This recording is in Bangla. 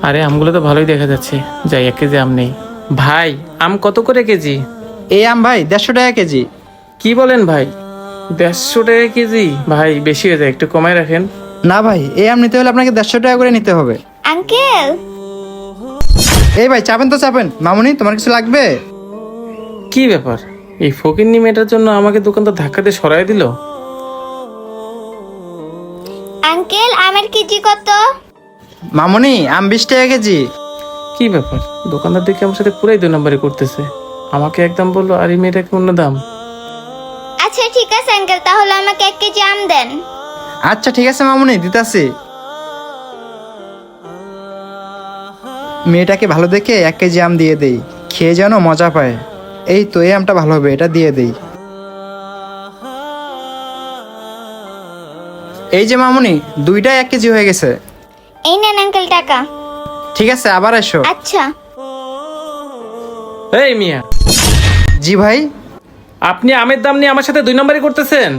আরে আমগুলো তো ভালোই দেখা যাচ্ছে, যাই 1 কেজি আম নেই। ভাই, আম কত করে কেজি? এই আম ভাই 150 টাকা কেজি। কি বলেন ভাই, 150 টাকা কেজি? ভাই বেশি হয়ে যায়, একটু কমায় রাখেন। না ভাই, এই আম নিতে হলে আপনাকে 150 টাকা করে নিতে হবে। আঙ্কেল, এই ভাই চাপেন তো চাপেন। মামুনি, তোমার কিছু লাগবে? কি ব্যাপার, এই ফকিন্নি মেয়েটার জন্য আমাকে দোকানদার ধাক্কা দিয়ে সরাই দিল। আঙ্কেল আমার কেজি কত? মামুনি, আম 20 টাকা কেজি। কি ব্যাপার, দোকানদার দেখে আমার সাথে পুরাই 2 নম্বরই করতেছে। আমাকে একদম বললো আর এই মেয়েটাকে অন্য দাম। আচ্ছা ঠিক আছে আঙ্কেল, তাহলে আমাকে 1 কেজি আম দেন। আচ্ছা ঠিক আছে মামুনি, দিতাছি। মেয়েটাকে ভালো দেখে 1 কেজি আম দিয়ে দেই, খেয়ে যেন মজা পায়। এই তো, এই আমটা ভালো হবে, এটা দিয়ে দেই। এই যে মামুনি, দুইটাই 1 কেজি হয়ে গেছে। এই নেন আঙ্কেল টাকা। ঠিক আছে, আবার এসো। আচ্ছা। এই মিয়া, জি ভাই। আপনি আমের দাম নিয়ে আমার সাথে 2 নম্বরই করতেছেন?